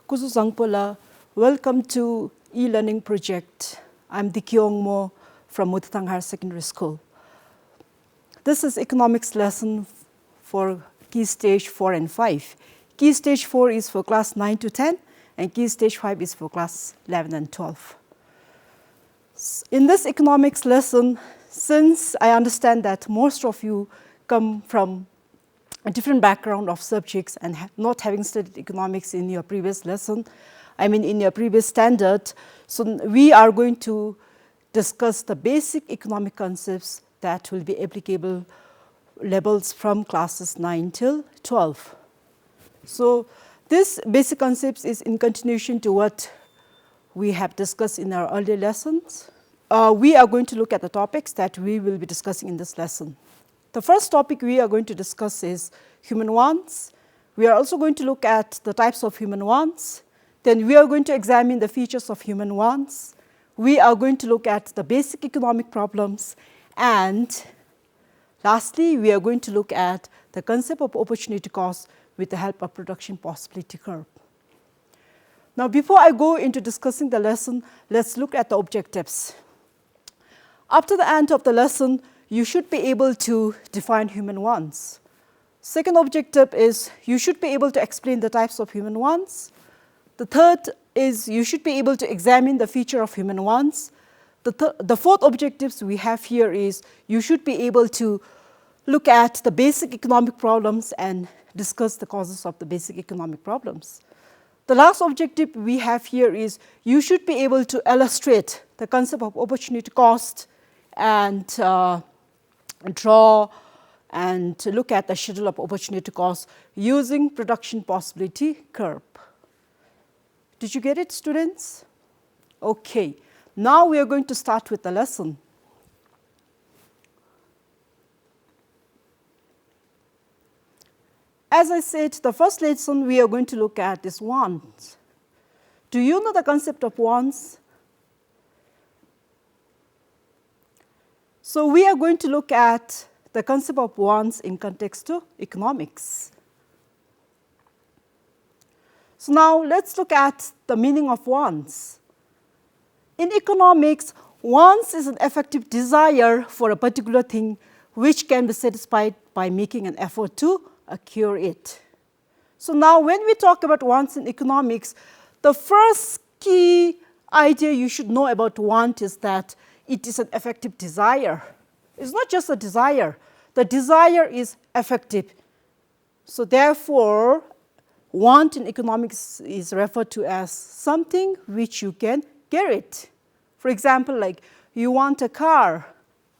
Kuzuzangpola, welcome to e-learning project. I'm Di Kyongmo from Mutitang Higher Secondary School. This is economics lesson for Key Stage 4 and 5. Key Stage 4 is for class 9 to 10, and Key Stage 5 is for class 11 and 12. In this economics lesson, since I understand that most of you come from a different background of subjects and not having studied economics in your previous lesson, in your previous standard, so we are going to discuss the basic economic concepts that will be applicable levels from classes 9 till 12. So this basic concepts is in continuation to what we have discussed in our earlier lessons. We are going to look at the topics that we will be discussing in this lesson. The first topic we are going to discuss is human wants. We are also going to look at the types of human wants. Then we are going to examine the features of human wants. We are going to look at the basic economic problems. And lastly, we are going to look at the concept of opportunity cost with the help of production possibility curve. Now, before I go into discussing the lesson, let's look at the objectives. After the end of the lesson, you should be able to define human wants. Second objective is you should be able to explain the types of human wants. The third is you should be able to examine the feature of human wants. The fourth objectives we have here is you should be able to look at the basic economic problems and discuss the causes of the basic economic problems. The last objective we have here is you should be able to illustrate the concept of opportunity cost and draw and look at the schedule of opportunity cost using production possibility curve. Did you get it, students? Okay. Now we are going to start with the lesson. As I said, the first lesson we are going to look at is wants. Do you know the concept of wants? So we are going to look at the concept of wants in context to economics. So now let's look at the meaning of wants. In economics, wants is an effective desire for a particular thing which can be satisfied by making an effort to acquire it. So now when we talk about wants in economics, the first key idea you should know about want is that it is an effective desire. It's not just a desire. The desire is effective. So therefore, want in economics is referred to as something which you can get it. For example, like you want a car,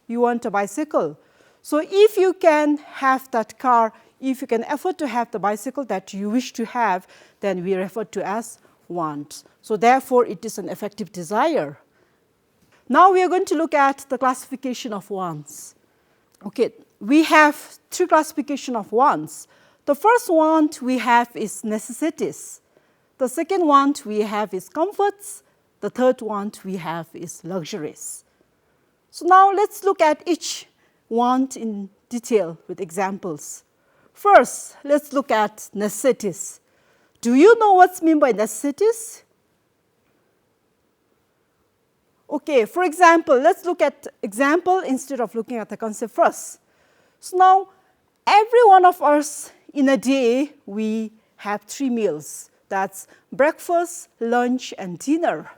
you want a bicycle. So if you can have that car, if you can afford to have the bicycle that you wish to have, then we refer to as want. So therefore, it is an effective desire. Now we are going to look at the classification of wants. Okay, we have three classifications of wants. The first want we have is necessities. The second want we have is comforts. The third want we have is luxuries. So now let's look at each want in detail with examples. First, let's look at necessities. Do you know what's meant by necessities? Okay, for example, let's look at example instead of looking at the concept first. So now, every one of us in a day, we have 3 meals. That's breakfast, lunch, and dinner.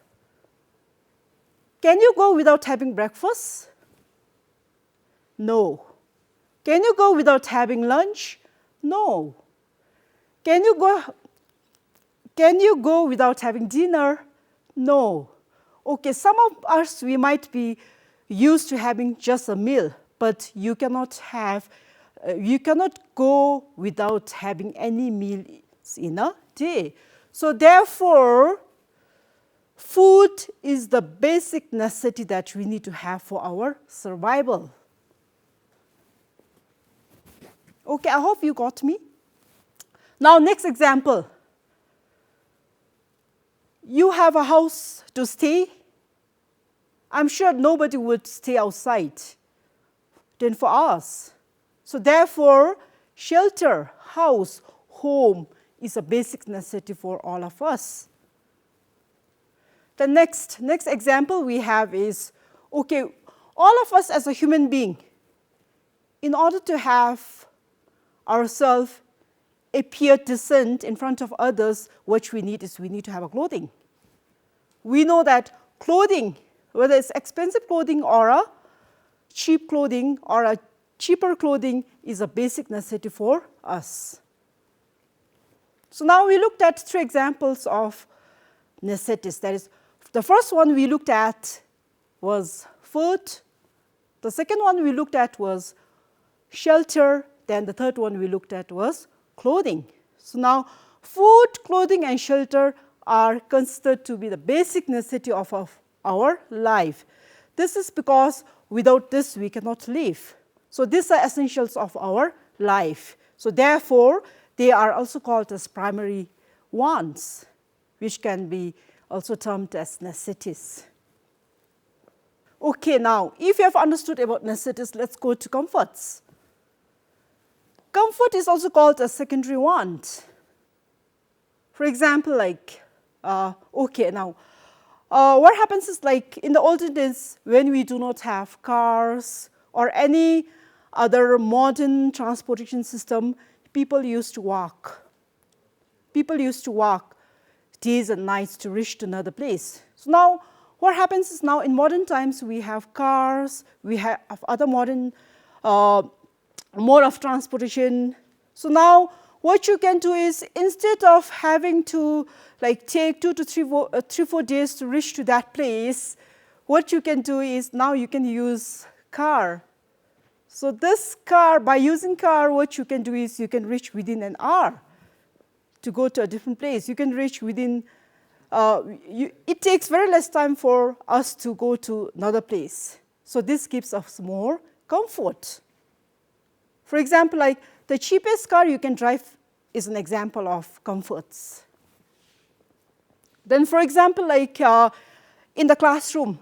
Can you go without having breakfast? No. Can you go without having lunch? No. Can you go without having dinner? No. Okay, some of us, we might be used to having just a meal, but you cannot go without having any meals in a day. So therefore, food is the basic necessity that we need to have for our survival. Okay, I hope you got me. Now, next example. You have a house to stay. I'm sure nobody would stay outside than for us. So therefore, shelter, house, home is a basic necessity for all of us. The next example we have is, okay, all of us as a human being, in order to have ourselves appear decent in front of others, what we need is we need to have a clothing. We know that clothing, whether it's expensive clothing or a cheap clothing or a cheaper clothing, is a basic necessity for us. So now we looked at 3 examples of necessities. That is, the first one we looked at was food. The second one we looked at was shelter. Then the third one we looked at was clothing. So now food, clothing, and shelter are considered to be the basic necessity of our life. This is because without this we cannot live. So these are essentials of our life. So therefore, they are also called as primary wants, which can be also termed as necessities. Okay, now, if you have understood about necessities, let's go to comforts. Comfort is also called a secondary want. For example, like, what happens is, like, in the olden days, when we do not have cars or any other modern transportation system, people used to walk. People used to walk days and nights to reach to another place. So now, what happens is, now in modern times, we have cars, we have other modern mode of transportation. So now what you can do is, instead of having to like take 2 to 3-4 days to reach to that place, what you can do is, now you can use car. So this car, by using car, what you can do is you can reach within an hour to go to a different place. You can reach within, it takes very less time for us to go to another place. So this gives us more comfort. For example, like the cheapest car you can drive is an example of comforts. Then, for example, like in the classroom,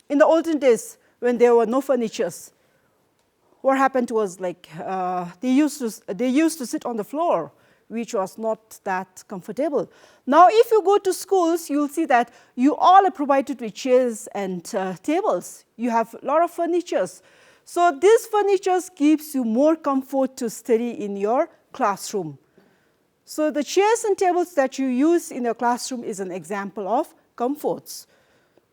in the olden days when there were no furnitures, what happened was, like they used to sit on the floor, which was not that comfortable. Now, if you go to schools, you'll see that you all are provided with chairs and tables. You have a lot of furnitures. So this furniture gives you more comfort to study in your classroom. So the chairs and tables that you use in your classroom is an example of comforts.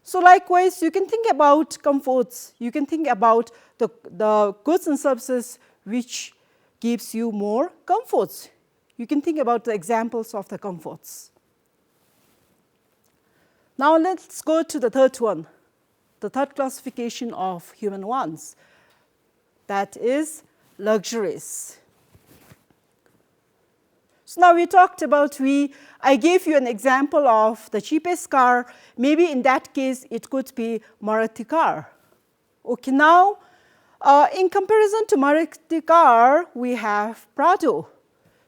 So likewise, you can think about comforts. You can think about the goods and services which gives you more comforts. You can think about the examples of the comforts. Now let's go to the third one, the third classification of human wants. That is luxuries. So now we talked about, I gave you an example of the cheapest car. Maybe in that case, it could be Maruti car. Okay, now in comparison to Maruti car, we have Prado.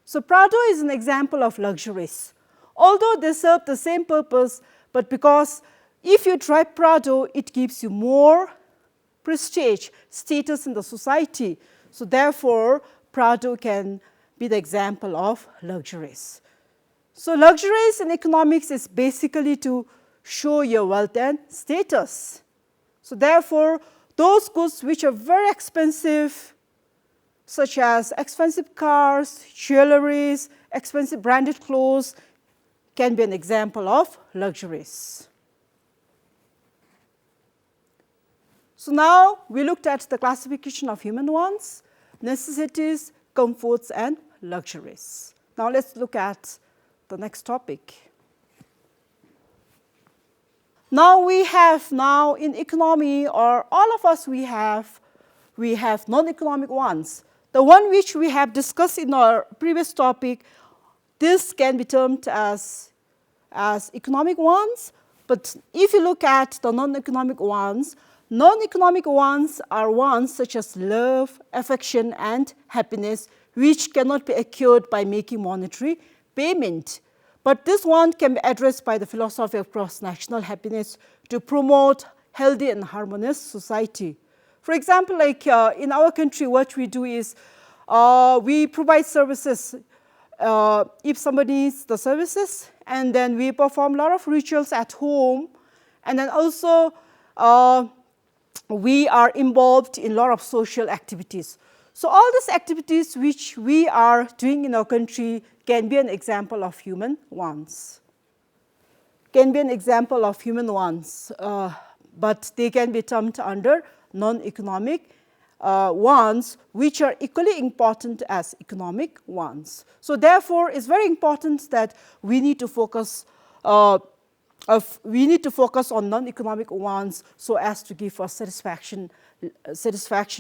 So Prado is an example of luxuries. Although they serve the same purpose, but because if you drive Prado, it gives you more prestige, status in the society. So therefore, Prado can be the example of luxuries. So luxuries in economics is basically to show your wealth and status. So therefore, those goods which are very expensive, such as expensive cars, jewelries, expensive branded clothes, can be an example of luxuries. So now we looked at the classification of human wants, necessities, comforts, and luxuries. Now let's look at the next topic. Now we have in economy, or all of us, we have non-economic wants. The one which we have discussed in our previous topic, this can be termed as economic wants. But if you look at the non-economic wants are wants such as love, affection, and happiness, which cannot be acquired by making monetary payment. But this one can be addressed by the philosophy of cross-national happiness to promote healthy and harmonious society. For example, like in our country, what we do is we provide services if somebody needs the services, and then we perform a lot of rituals at home, and then also we are involved in a lot of social activities. So all these activities which we are doing in our country can be an example of human wants. Can be an example of human wants, but they can be termed under non-economic wants, which are equally important as economic wants. So therefore, it's very important that we need to focus on non-economic wants so as to give us satisfaction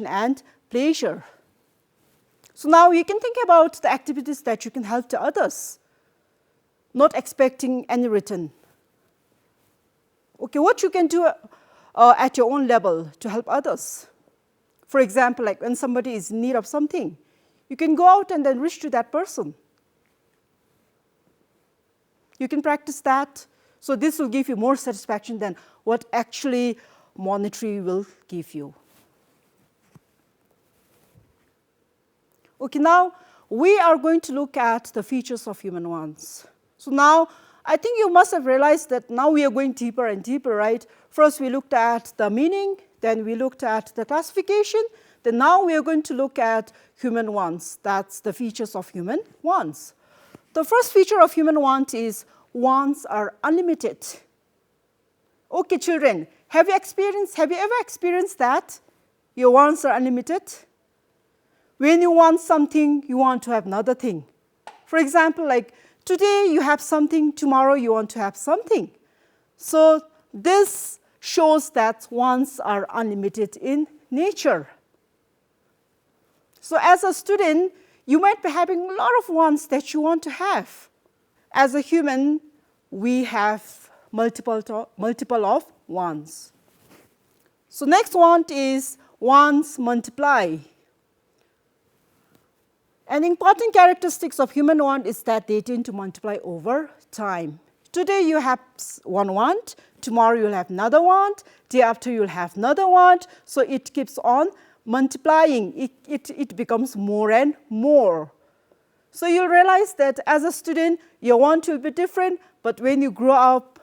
and pleasure. So now you can think about the activities that you can help to others, not expecting any return. Okay, what you can do at your own level to help others. For example, like when somebody is in need of something, you can go out and then reach to that person. You can practice that. So this will give you more satisfaction than what actually monetary will give you. Okay, now we are going to look at the features of human wants. So now I think you must have realized that now we are going deeper and deeper, right? First we looked at the meaning, then we looked at the classification, then now we are going to look at human wants. That's the features of human wants. The first feature of human want is wants are unlimited. Okay, children, have you ever experienced that? Your wants are unlimited? When you want something, you want to have another thing. For example, like today you have something, tomorrow you want to have something. So this shows that wants are unlimited in nature. So as a student, you might be having a lot of wants that you want to have. As a human, we have multiple of wants. So next want is wants multiply. An important characteristic of human want is that they tend to multiply over time. Today you have one want, tomorrow you'll have another want, day after you'll have another want, so it keeps on multiplying. It becomes more and more. So you'll realize that as a student, your want will be different, but when you grow up,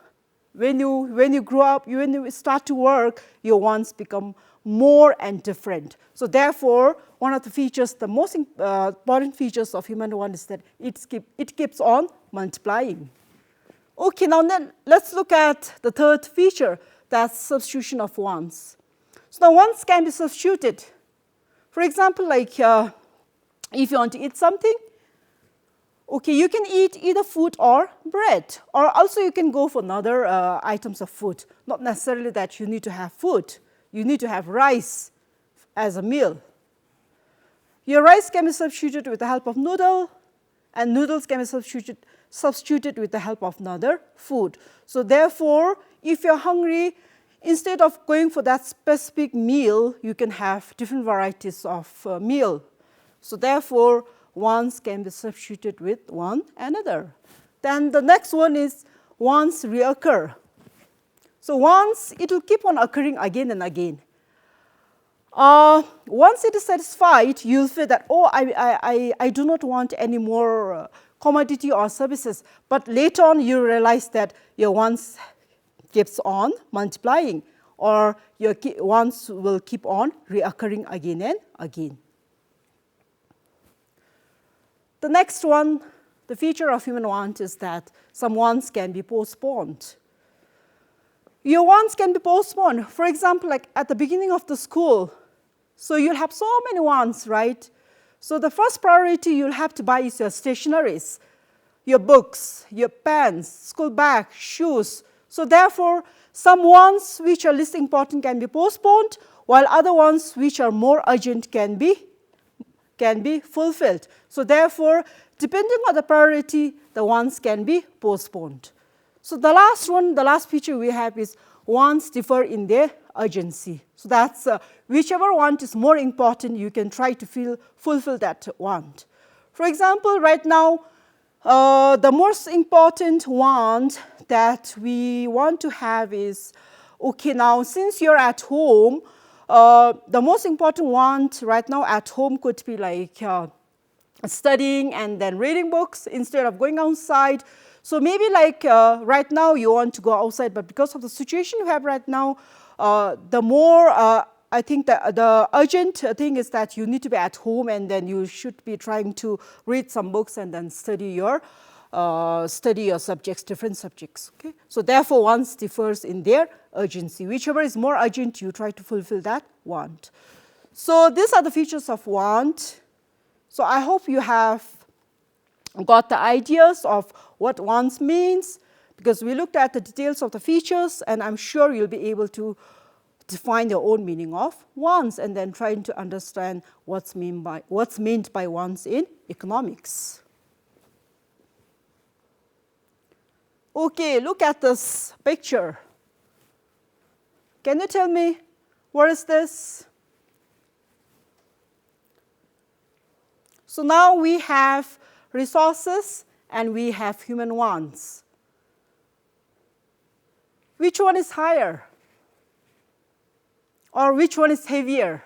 when you start to work, your wants become more and different. So therefore, one of the features, the most important features of human want is that it keeps on multiplying. Okay, now then let's look at the third feature, that's substitution of wants. So now wants can be substituted. For example, like if you want to eat something, okay, you can eat either food or bread, or also you can go for other items of food. Not necessarily that you need to have food. You need to have rice as a meal. Your rice can be substituted with the help of noodle, and noodles can be substituted with the help of another food. So therefore, if you're hungry, instead of going for that specific meal, you can have different varieties of meal. So therefore, wants can be substituted with one another. Then the next one is wants reoccur. So once it will keep on occurring again and again. Once it is satisfied, you'll feel that, oh, I do not want any more commodity or services. But later on, you realize that your wants keeps on multiplying, or your wants will keep on reoccurring again and again. The next one, the feature of human want is that some wants can be postponed. Your wants can be postponed. For example, like at the beginning of the school, so you'll have so many wants, right? So the first priority you'll have to buy is your stationeries, your books, your pens, school bag, shoes. So therefore, some wants which are least important can be postponed, while other ones which are more urgent can be fulfilled. So therefore, depending on the priority, the wants can be postponed. So the last feature we have is wants differ in their urgency. So that's whichever want is more important, you can try to fulfill that want. For example, right now, the most important want that we want to have is, okay, now since you're at home, the most important want right now at home could be like studying and then reading books instead of going outside. So maybe like right now you want to go outside, but because of the situation you have right now, the more I think the urgent thing is that you need to be at home, and then you should be trying to read some books and then study your subjects, different subjects. Okay? So therefore, wants differs in their urgency. Whichever is more urgent, you try to fulfill that want. So these are the features of want. So I hope you have got the ideas of what wants means, because we looked at the details of the features, and I'm sure you'll be able to define your own meaning of wants and then trying to understand what's meant by wants in economics. Okay, look at this picture. Can you tell me what is this? So now we have resources and we have human wants. Which one is higher? Or which one is heavier?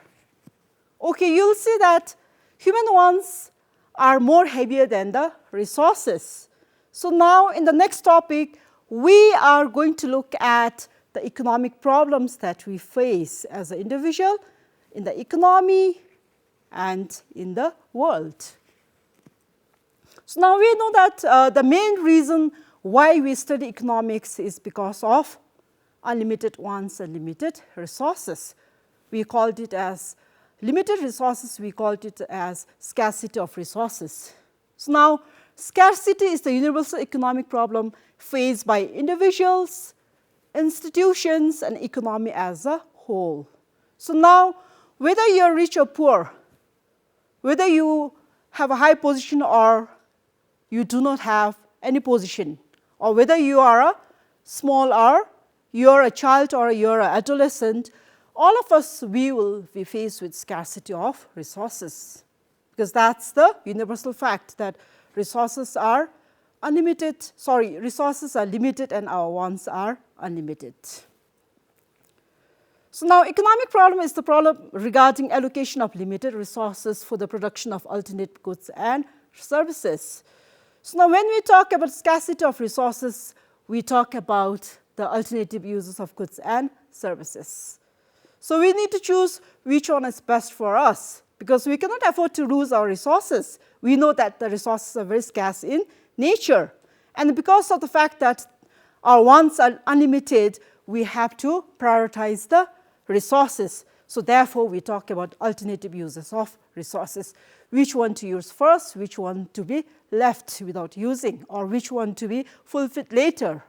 Okay, you'll see that human wants are more heavier than the resources. So now in the next topic, we are going to look at the economic problems that we face as an individual, in the economy, and in the world. So now we know that the main reason why we study economics is because of unlimited wants and limited resources. We called it as limited resources, we called it as scarcity of resources. So now, scarcity is the universal economic problem faced by individuals, institutions, and economy as a whole. So now, whether you're rich or poor, whether you have a high position or you do not have any position, or whether you are a small or you're a child or you're an adolescent, all of us, we will be faced with scarcity of resources, because that's the universal fact that resources are resources are limited and our wants are unlimited. So now economic problem is the problem regarding allocation of limited resources for the production of alternate goods and services. So now when we talk about scarcity of resources, we talk about the alternative uses of goods and services. So we need to choose which one is best for us, because we cannot afford to lose our resources. We know that the resources are very scarce in nature. And because of the fact that our wants are unlimited, we have to prioritize the resources. So therefore, we talk about alternative uses of resources. Which one to use first, which one to be left without using, or which one to be fulfilled later.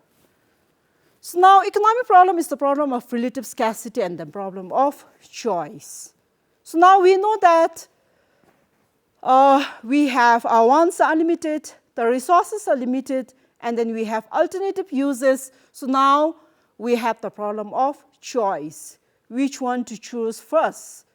So now economic problem is the problem of relative scarcity and the problem of choice. So now we know that we have our wants are unlimited, the resources are limited, and then we have alternative uses. So now we have the problem of choice. Which one to choose first?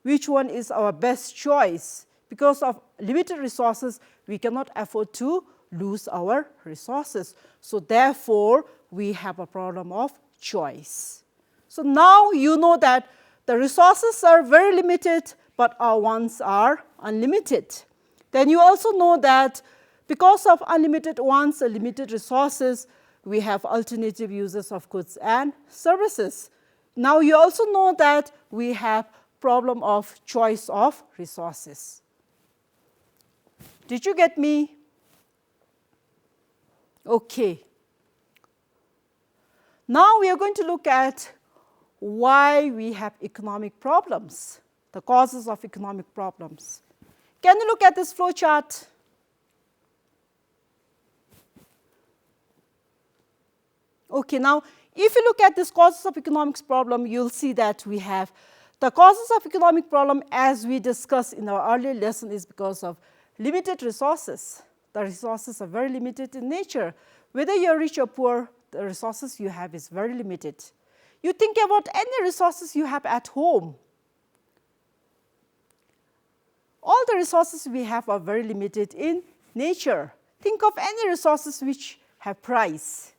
Which one is our best choice? Because of limited resources, we cannot afford to lose our resources. So therefore, we have a problem of choice. So now you know that the resources are very limited, but our wants are unlimited. Then you also know that because of unlimited wants and limited resources, we have alternative uses of goods and services. Now you also know that we have problem of choice of resources. Did you get me? Okay. Now we are going to look at why we have economic problems, the causes of economic problems. Can you look at this flow chart? Okay, now if you look at this causes of economics problem, you'll see that we have the causes of economic problem, as we discussed in our earlier lesson, is because of limited resources. The resources are very limited in nature. Whether you're rich or poor, the resources you have is very limited. You think about any resources you have at home. All the resources we have are very limited in nature. Think of any resources which have price.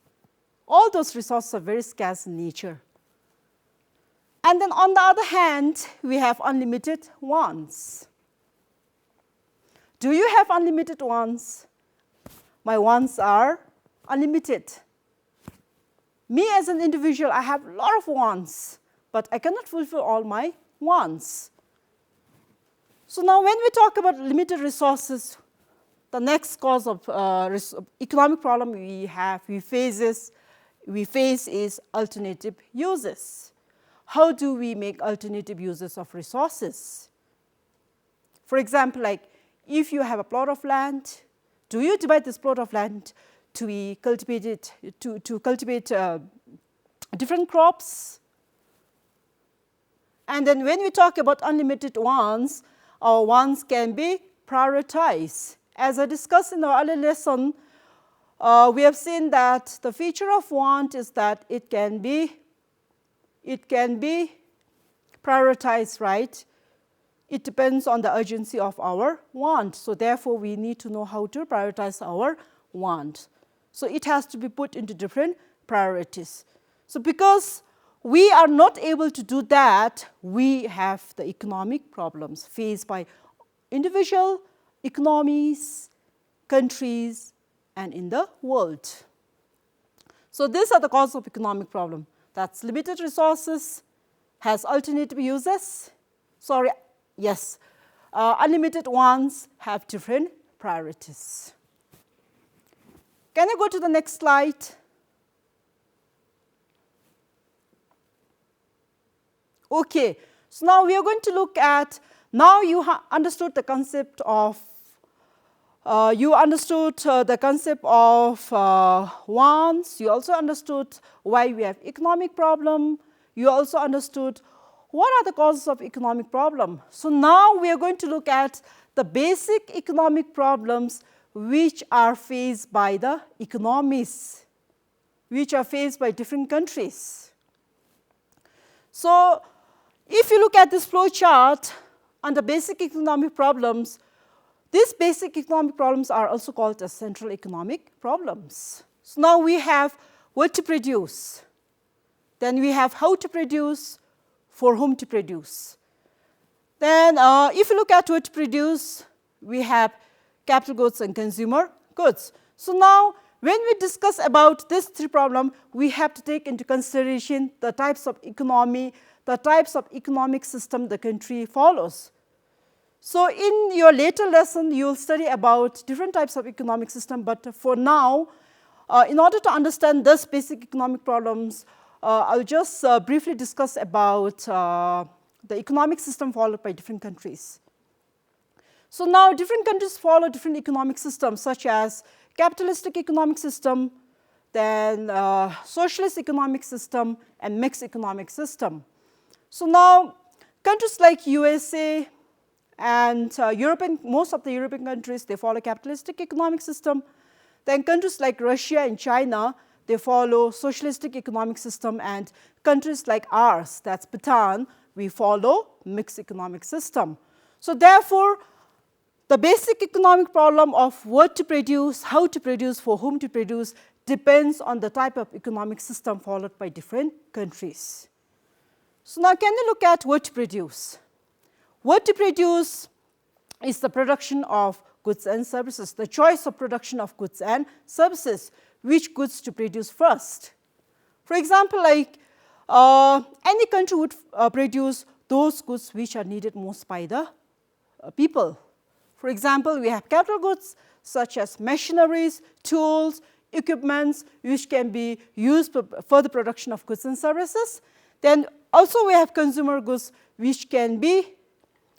All those resources are very scarce in nature. And then on the other hand, we have unlimited wants. Do you have unlimited wants? My wants are unlimited. Me as an individual, I have a lot of wants, but I cannot fulfill all my wants. So now when we talk about limited resources, the next cause of economic problem we face is alternative uses. How do we make alternative uses of resources? For example, like if you have a plot of land, do you divide this plot of land to be cultivated, to cultivate different crops? And then when we talk about unlimited wants, our wants can be prioritized. As I discussed in the earlier lesson, we have seen that the feature of want is that it can be prioritized, right? It depends on the urgency of our want. So therefore, we need to know how to prioritize our want. So it has to be put into different priorities. So because we are not able to do that, we have the economic problems faced by individual economies, countries, and in the world. So these are the causes of economic problem. That's limited resources, has alternative uses, unlimited wants, have different priorities. Can I go to the next slide? Okay, so now we are going to look at, now you understood the concept of, wants. You also understood why we have economic problem. You also understood what are the causes of economic problem. So now we are going to look at the basic economic problems which are faced by the economies, which are faced by different countries. So if you look at this flow chart under basic economic problems, these basic economic problems are also called as central economic problems. So now we have what to produce. Then we have how to produce, for whom to produce. Then if you look at what to produce, we have capital goods and consumer goods. So now when we discuss about these three problems, we have to take into consideration the types of economy, the types of economic system the country follows. So in your later lesson, you will study about different types of economic system, but for now, in order to understand these basic economic problems, I'll just briefly discuss about the economic system followed by different countries. So now different countries follow different economic systems, such as capitalistic economic system, then socialist economic system, and mixed economic system. So now countries like USA and most of the European countries, they follow capitalistic economic system. Then countries like Russia and China, they follow socialistic economic system, and countries like ours, that's Bhutan, we follow mixed economic system. So therefore, the basic economic problem of what to produce, how to produce, for whom to produce, depends on the type of economic system followed by different countries. So now can you look at what to produce? What to produce is the production of goods and services, the choice of production of goods and services, which goods to produce first. For example, like any country would produce those goods which are needed most by the people. For example, we have capital goods such as machineries, tools, equipments, which can be used for the production of goods and services. Then also we have consumer goods, which can be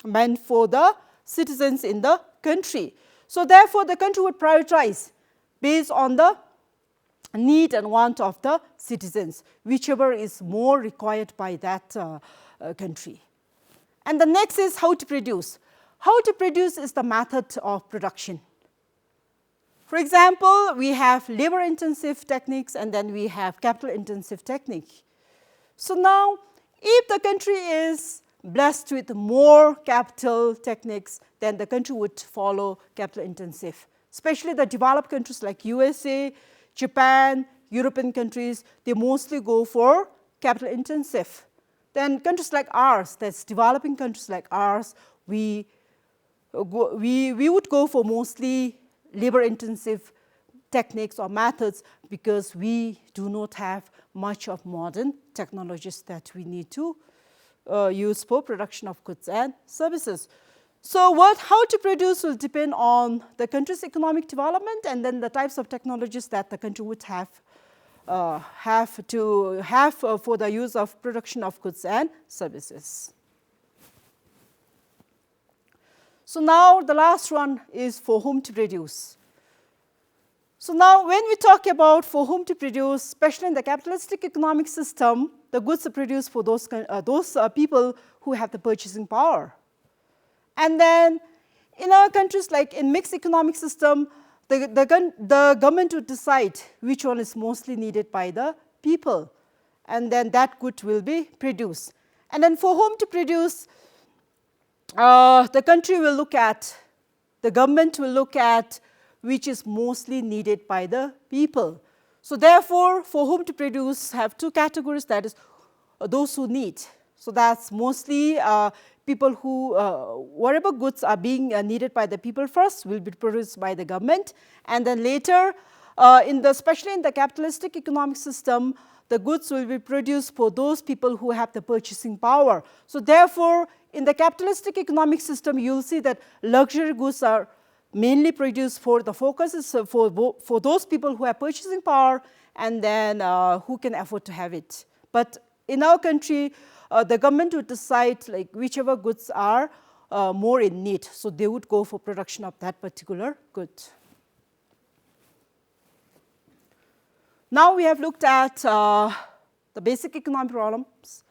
meant for the citizens in the country. So therefore, the country would prioritize based on the need and want of the citizens, whichever is more required by that country. And the next is how to produce. How to produce is the method of production. For example, we have labor-intensive techniques, and then we have capital-intensive technique. So now, if the country is blessed with more capital techniques, then the country would follow capital-intensive. Especially the developed countries like USA, Japan, European countries, they mostly go for capital-intensive. Then countries like ours, that's developing countries like ours, we we would go for mostly labor-intensive techniques or methods because we do not have much of modern technologies that we need to use for production of goods and services. So how to produce will depend on the country's economic development and then the types of technologies that the country would have for the use of production of goods and services. So now the last one is for whom to produce. So now when we talk about for whom to produce, especially in the capitalistic economic system, the goods are produced for those people who have the purchasing power. And then in our countries, like in mixed economic system, the government would decide which one is mostly needed by the people. And then that good will be produced. And then for whom to produce, the country will look at, the government will look at which is mostly needed by the people. So therefore, for whom to produce have two categories, that is those who need. So that's mostly people who, whatever goods are being needed by the people first will be produced by the government. And then later, especially in the capitalistic economic system, the goods will be produced for those people who have the purchasing power. So therefore, in the capitalistic economic system, you'll see that luxury goods are mainly produced for the focus is for those people who have purchasing power and then who can afford to have it. But in our country, the government would decide like whichever goods are more in need. So they would go for production of that particular good. Now we have looked at the basic economic problems.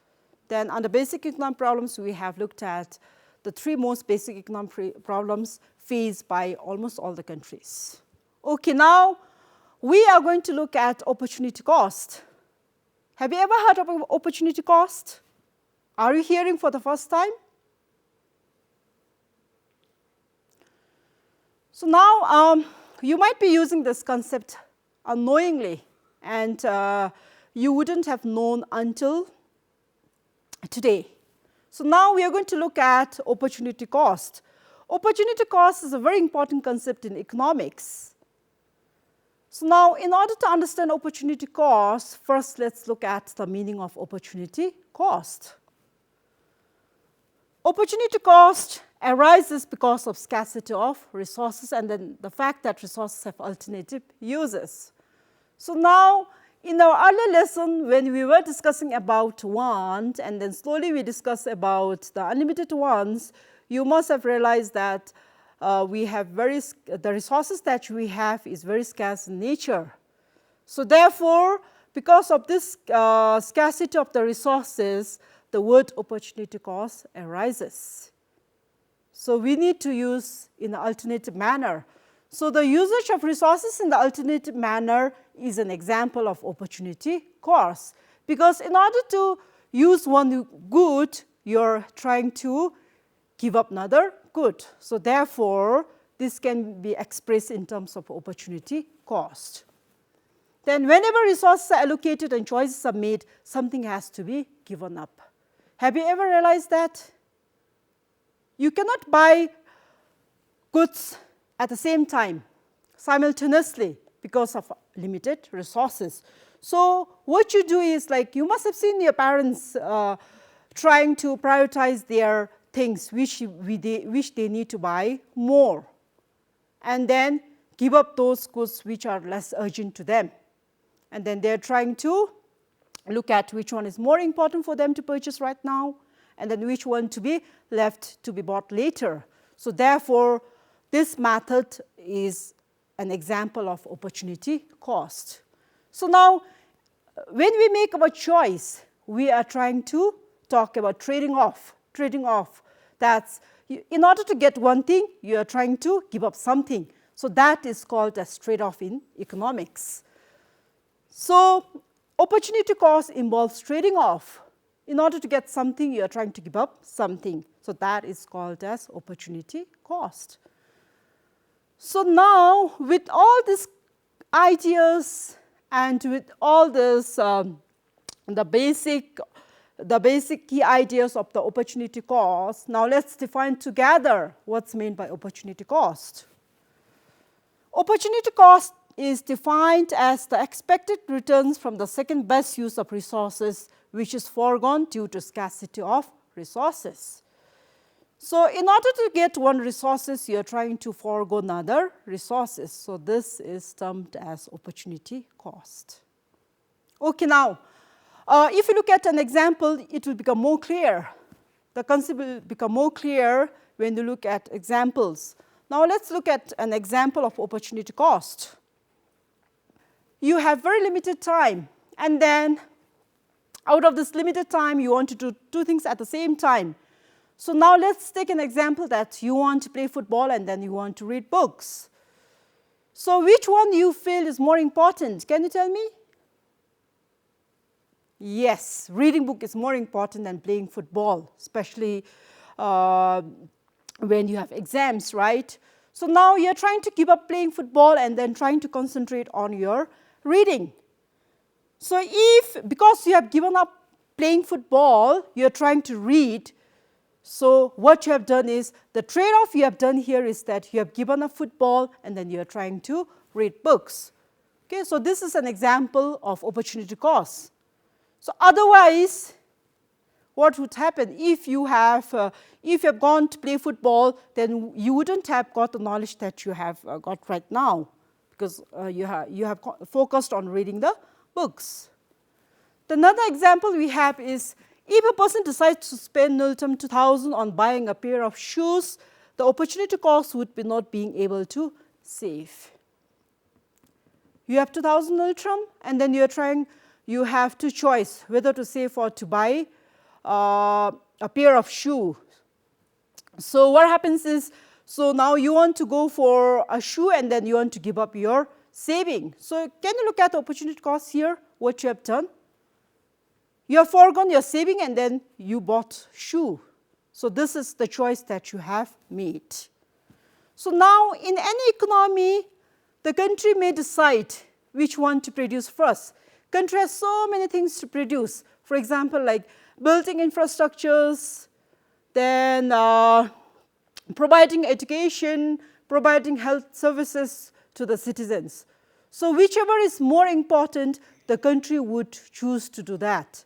Then under basic economic problems, we have looked at the three most basic economic problems faced by almost all the countries. Okay, now we are going to look at opportunity cost. Have you ever heard of opportunity cost? Are you hearing for the first time? So now you might be using this concept unknowingly, and you wouldn't have known until today. So now we are going to look at opportunity cost. Opportunity cost is a very important concept in economics. So now in order to understand opportunity cost, first let's look at the meaning of opportunity cost. Opportunity cost arises because of scarcity of resources and then the fact that resources have alternative uses. So now in our earlier lesson, when we were discussing about want and then slowly we discussed about the unlimited wants, you must have realized that the resources that we have is very scarce in nature. So therefore, because of this scarcity of the resources, the word opportunity cost arises. So we need to use in an alternative manner. So the usage of resources in the alternative manner is an example of opportunity cost. Because in order to use one good, you're trying to give up another good. So therefore, this can be expressed in terms of opportunity cost. Then whenever resources are allocated and choices are made, something has to be given up. Have you ever realized that? You cannot buy goods at the same time, simultaneously, because of limited resources. So what you do is, like, you must have seen your parents trying to prioritize their things which they need to buy more, and then give up those goods which are less urgent to them. And then they're trying to look at which one is more important for them to purchase right now, and then which one to be left to be bought later. So therefore, this method is an example of opportunity cost. So now, when we make our choice, we are trying to talk about trading off. Trading off. That's, in order to get one thing, you are trying to give up something. So that is called as trade-off in economics. So opportunity cost involves trading off. In order to get something, you are trying to give up something. So that is called as opportunity cost. So now, with all these ideas and with all this, the basic the basic key ideas of the opportunity cost. Now let's define together what's meant by opportunity cost. Opportunity cost is defined as the expected returns from the second best use of resources which is foregone due to scarcity of resources. So in order to get one resources, you are trying to forego another resources. So this is termed as opportunity cost. Okay, now, if you look at an example, it will become more clear. The concept will become more clear when you look at examples. Now let's look at an example of opportunity cost. You have very limited time, and then out of this limited time, you want to do two things at the same time. So now let's take an example that you want to play football and then you want to read books. So which one you feel is more important? Can you tell me? Yes, reading book is more important than playing football, especially when you have exams, right? So now you're trying to give up playing football and then trying to concentrate on your reading. So because you have given up playing football, you're trying to read, so what you have done is, the trade-off you have done here is that you have given up football and then you're trying to read books. Okay, so this is an example of opportunity cost. So otherwise, what would happen if you have gone to play football, then you wouldn't have got the knowledge that you have got right now, because you have focused on reading the books. Another example we have is, if a person decides to spend 2,000 on buying a pair of shoes, the opportunity cost would be not being able to save. You have 2,000 and then you have two choices, whether to save or to buy a pair of shoes. So what happens is, so now you want to go for a shoe and then you want to give up your saving. So can you look at the opportunity cost here, what you have done? You have foregone your saving and then you bought shoe. So this is the choice that you have made. So now in any economy, the country may decide which one to produce first. Country has so many things to produce. For example, like building infrastructures, then providing education, providing health services to the citizens. So whichever is more important, the country would choose to do that.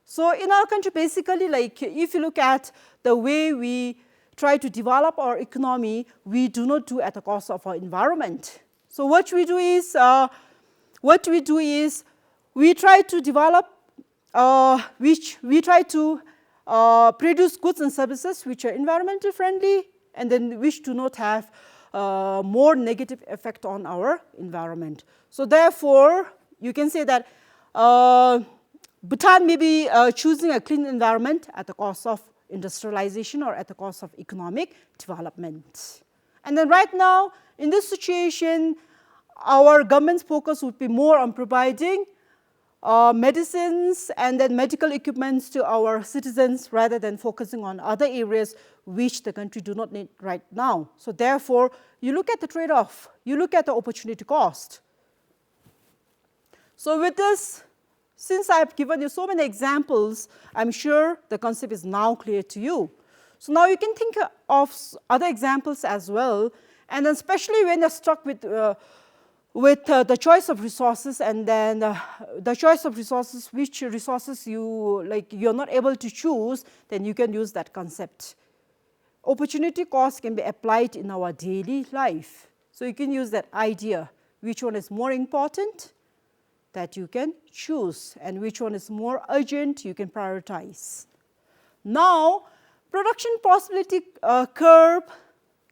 So in our country, basically, like if you look at the way we try to develop our economy, we do not do at the cost of our environment. So what we do is we try to develop, we try to produce goods and services which are environmentally friendly and then which do not have more negative effect on our environment. So therefore, you can say that Bhutan may be choosing a clean environment at the cost of industrialization or at the cost of economic development. And then right now, in this situation, our government's focus would be more on providing medicines and then medical equipments to our citizens rather than focusing on other areas which the country do not need right now. So therefore, you look at the trade-off, you look at the opportunity cost. So with this, since I have given you so many examples, I'm sure the concept is now clear to you. So now you can think of other examples as well, and then especially when you're struck with the choice of resources, and then the choice of resources, which resources you're not able to choose, then you can use that concept. Opportunity cost can be applied in our daily life. So you can use that idea, which one is more important, that you can choose, and which one is more urgent, you can prioritize. Now, production possibility curve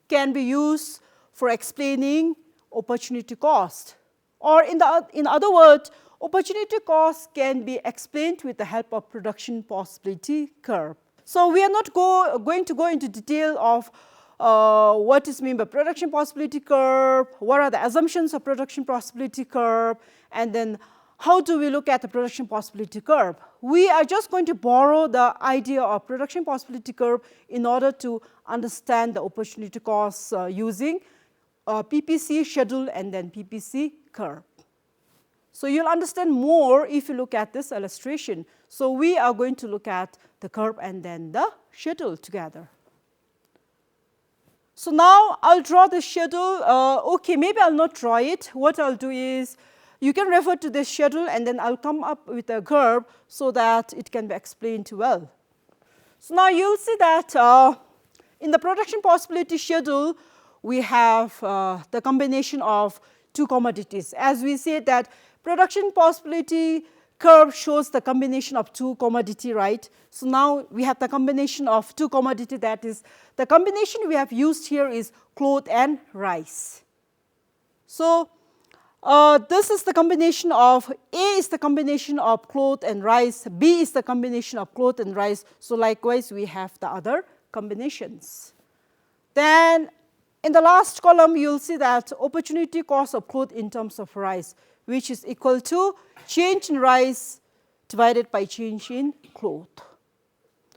can be used for explaining opportunity cost. Or in other words, opportunity cost can be explained with the help of production possibility curve. So we are not going to go into detail of what is meant by production possibility curve, what are the assumptions of production possibility curve, and then how do we look at the production possibility curve. We are just going to borrow the idea of production possibility curve in order to understand the opportunity cost using PPC schedule and then PPC curve. So you'll understand more if you look at this illustration. So we are going to look at the curve and then the schedule together. So now I'll draw the schedule. Okay, maybe I'll not draw it. What I'll do is, you can refer to this schedule and then I'll come up with a curve so that it can be explained well. So now you'll see that in the production possibility schedule, we have the combination of two commodities. As we said that production possibility curve shows the combination of two commodity, right? So now we have the combination of two commodity, that is, the combination we have used here is cloth and rice. So this is the combination of, A is the combination of cloth and rice, B is the combination of cloth and rice. So likewise, we have the other combinations. Then in the last column, you'll see that opportunity cost of cloth in terms of rice, which is equal to change in rice divided by change in cloth.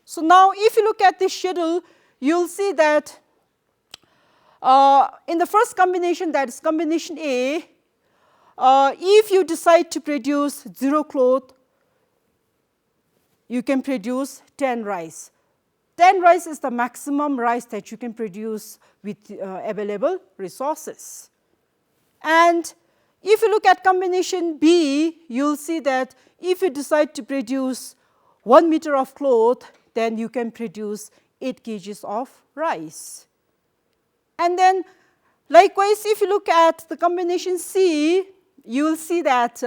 So now if you look at this schedule, you'll see that in the first combination, that is combination A, if you decide to produce 0 cloth, you can produce 10 rice. 10 rice is the maximum rice that you can produce with available resources. And if you look at combination B, you'll see that if you decide to produce 1 meter of cloth, then you can produce 8 kgs of rice. And then likewise, if you look at the combination C, you will see that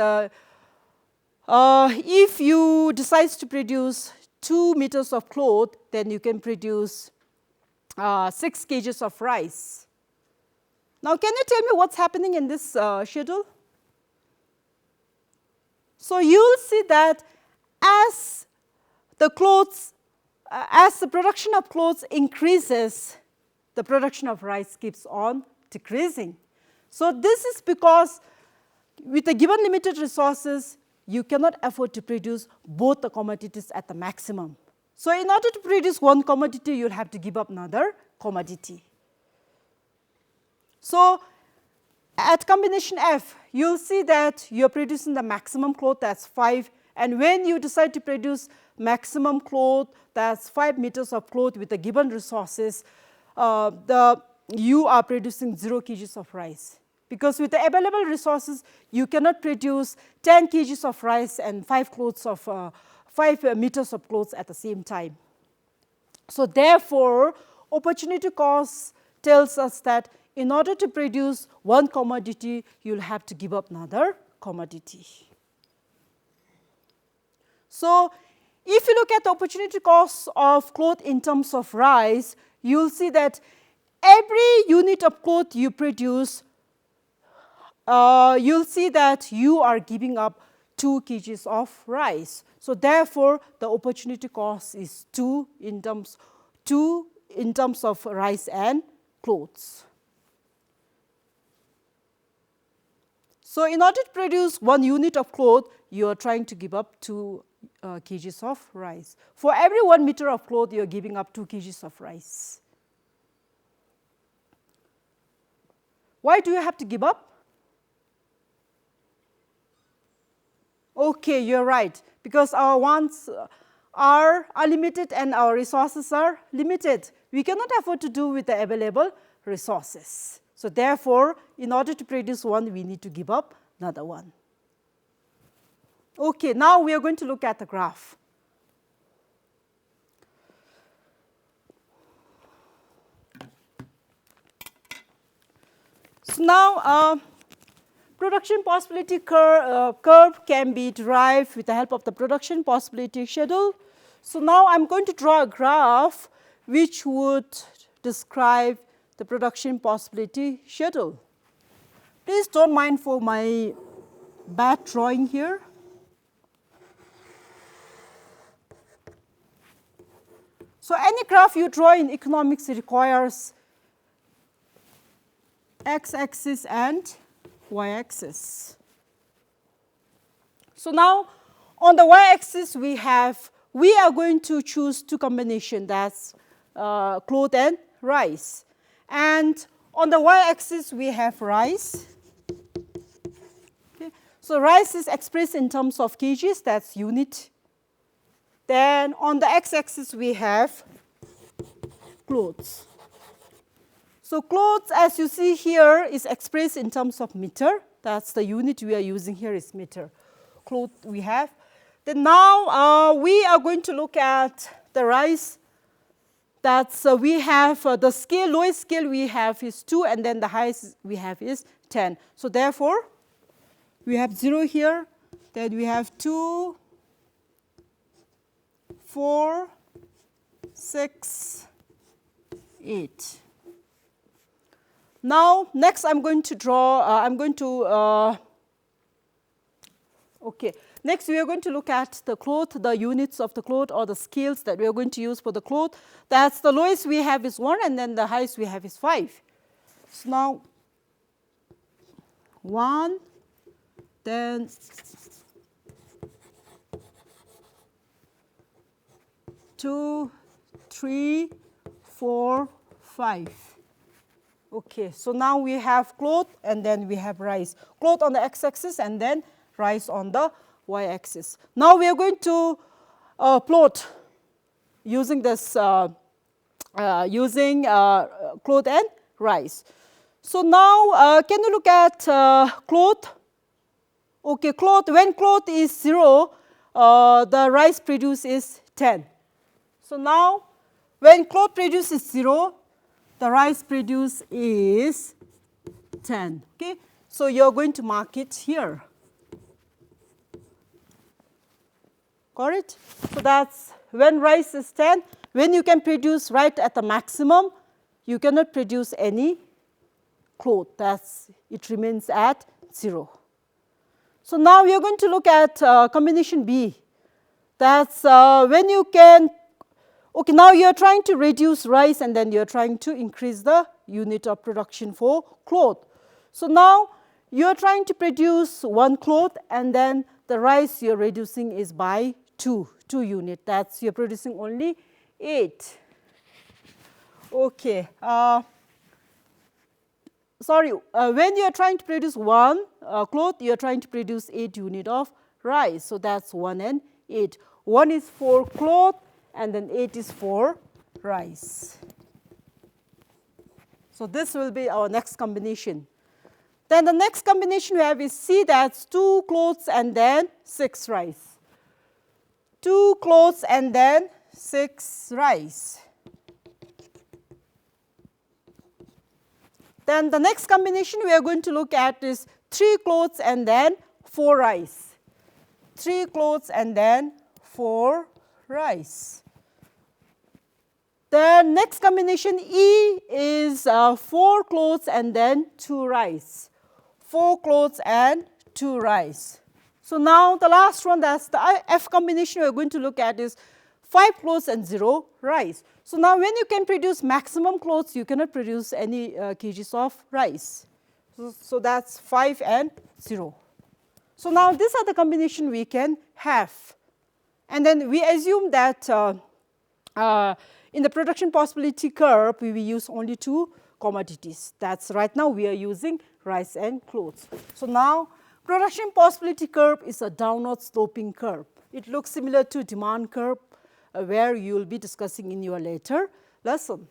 if you decide to produce 2 meters of cloth, then you can produce 6 kgs of rice. Now, can you tell me what's happening in this schedule? So you'll see that as the production of clothes increases, the production of rice keeps on decreasing. So this is because with the given limited resources, you cannot afford to produce both the commodities at the maximum. So in order to produce one commodity, you'll have to give up another commodity. So at combination F, you'll see that you're producing the maximum cloth, that's 5. And when you decide to produce maximum cloth, that's 5 meters of cloth with the given resources, you are producing 0 kgs of rice. Because with the available resources, you cannot produce 10 kgs of rice and 5 meters of clothes at the same time. So therefore, opportunity cost tells us that in order to produce one commodity, you'll have to give up another commodity. So if you look at the opportunity cost of cloth in terms of rice, you'll see that every unit of cloth you produce, you'll see that you are giving up 2 kgs of rice. So therefore, the opportunity cost is 2 in terms of rice and clothes. So in order to produce 1 unit of cloth, you are trying to give up 2 kgs of rice. For every 1 meter of cloth, you are giving up 2 kgs of rice. Why do you have to give up? Okay, you're right, because our wants are unlimited and our resources are limited. We cannot afford to do with the available resources. So therefore, in order to produce one, we need to give up another one. Okay, now we are going to look at the graph. So now, production possibility curve can be derived with the help of the production possibility schedule. So now I'm going to draw a graph which would describe the production possibility schedule. Please don't mind for my bad drawing here. So any graph you draw in economics requires x-axis and y-axis. So now on the y-axis we are going to choose 2 combinations, that's cloth and rice. And on the y-axis we have rice. Okay. So rice is expressed in terms of kgs, that's unit. Then on the x-axis we have clothes. So clothes, as you see here, is expressed in terms of meter. That's the unit we are using here is meter. Cloth we have. Then now we are going to look at the rice. That's we have the scale, lowest scale we have is 2, and then the highest we have is 10. So therefore, we have 0 here, then we have 2, 4, 6, 8. Now, next I'm going to draw, next we are going to look at the cloth, the units of the cloth or the scales that we are going to use for the cloth. That's the lowest we have is 1 and then the highest we have is 5. So now 1, then 2, 3, 4, 5. Okay, so now we have cloth and then we have rice. Cloth on the x-axis and then rice on the y-axis. Now we are going to plot using this cloth and rice. So now can you look at cloth? Okay, cloth, when cloth is 0, the rice produce is 10. So now when cloth produce is 0, the rice produce is 10. Okay, so you're going to mark it here. Got it? So that's when rice is 10, when you can produce right at the maximum, you cannot produce any cloth. That's, it remains at 0. So now we are going to look at combination B. That's when you can, okay, now you are trying to reduce rice and then you are trying to increase the unit of production for cloth. So now you are trying to produce 1 cloth and then the rice you are reducing is by 2 units. That's, you are producing only 8. Okay. When you are trying to produce 1 cloth, you are trying to produce 8 units of rice. So that's 1 and 8. 1 is for cloth and then 8 is for rice. So this will be our next combination. Then the next combination we have is C, that's 2 cloths and then 6 rice. 2 cloths and then 6 rice. Then the next combination we are going to look at is 3 cloths and then 4 rice. 3 cloths and then 4 rice. The next combination E is 4 cloths and then 2 rice. 4 cloths and 2 rice. So now the last one, that's the F combination we are going to look at is 5 cloths and 0 rice. So now when you can produce maximum cloths, you cannot produce any kgs of rice. So that's 5 and 0. So now these are the combination we can have. And then we assume that in the production possibility curve, we will use only 2 commodities. That's right now we are using rice and clothes. So now production possibility curve is a downward sloping curve. It looks similar to demand curve where you will be discussing in your later lesson.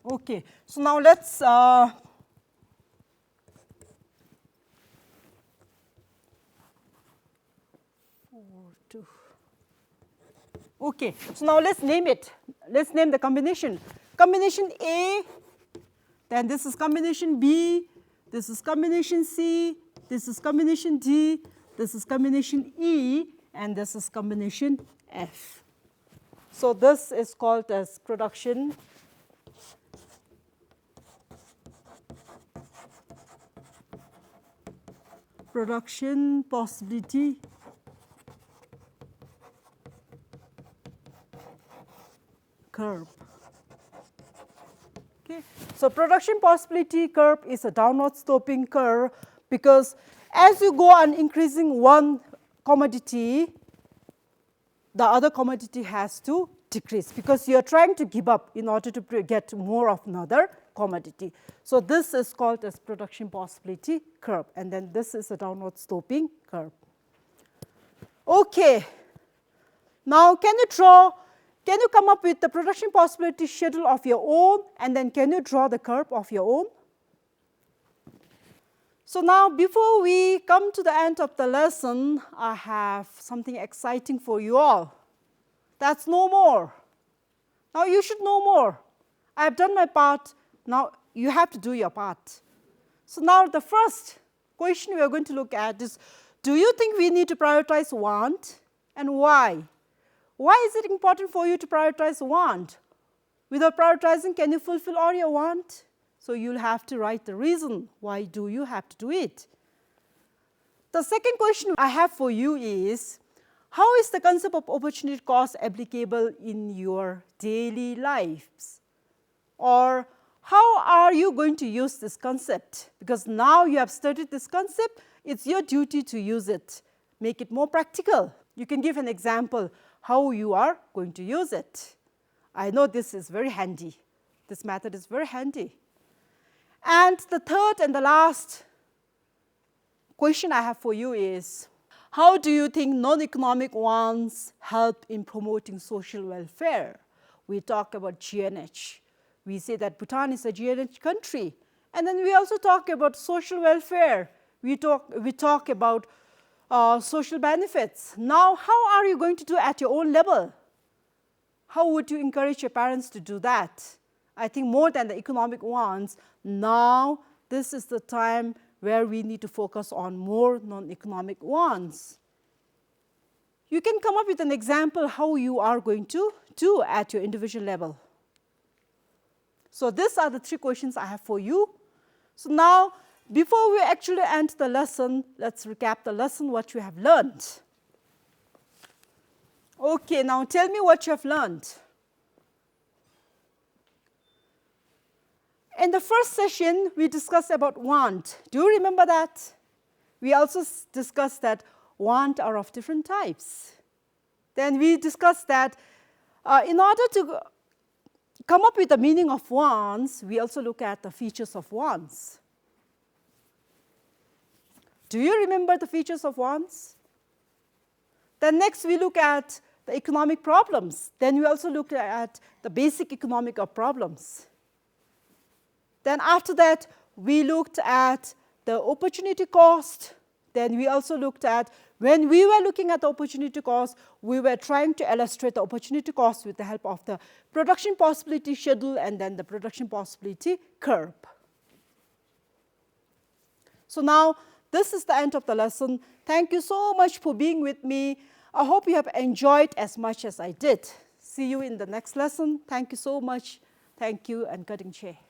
Okay, so now let's okay, so now let's name it. Let's name the combination. Combination A, then this is combination B, this is combination C, this is combination D, this is combination E, and this is combination F. So this is called as production possibility curve. Okay. So production possibility curve is a downward sloping curve because as you go on increasing one commodity, the other commodity has to decrease because you are trying to give up in order to get more of another commodity. So this is called as production possibility curve, and then this is a downward sloping curve. Okay, now can you come up with the production possibility schedule of your own, and then can you draw the curve of your own? So now before we come to the end of the lesson, I have something exciting for you all. That's no more. Now you should know more. I have done my part. Now you have to do your part. So now the first question we are going to look at is, do you think we need to prioritize want, and why? Why is it important for you to prioritize want? Without prioritizing, can you fulfill all your want? So you'll have to write the reason. Why do you have to do it? The second question I have for you is, how is the concept of opportunity cost applicable in your daily lives? Or how are you going to use this concept? Because now you have studied this concept, it's your duty to use it. Make it more practical. You can give an example how you are going to use it. I know this is very handy. This method is very handy. And the third and the last question I have for you is, how do you think non-economic wants help in promoting social welfare? We talk about GNH. We say that Bhutan is a GNH country. And then we also talk about social welfare. We talk about social benefits. Now, how are you going to do at your own level? How would you encourage your parents to do that? I think more than the economic wants, now this is the time where we need to focus on more non-economic wants. You can come up with an example how you are going to do at your individual level. So these are the three questions I have for you. So now, before we actually end the lesson, let's recap the lesson, what you have learned. Okay, now tell me what you have learned. In the first session, we discussed about want. Do you remember that? We also discussed that want are of different types. Then we discussed that in order to come up with the meaning of wants, we also look at the features of wants. Do you remember the features of wants? Then next we look at the economic problems. Then we also look at the basic economic problems. Then after that, we looked at the opportunity cost. Then we also looked at, when we were looking at the opportunity cost, we were trying to illustrate the opportunity cost with the help of the production possibility schedule and then the production possibility curve. So now, this is the end of the lesson. Thank you so much for being with me. I hope you have enjoyed as much as I did. See you in the next lesson. Thank you so much. Thank you, and Kading Che.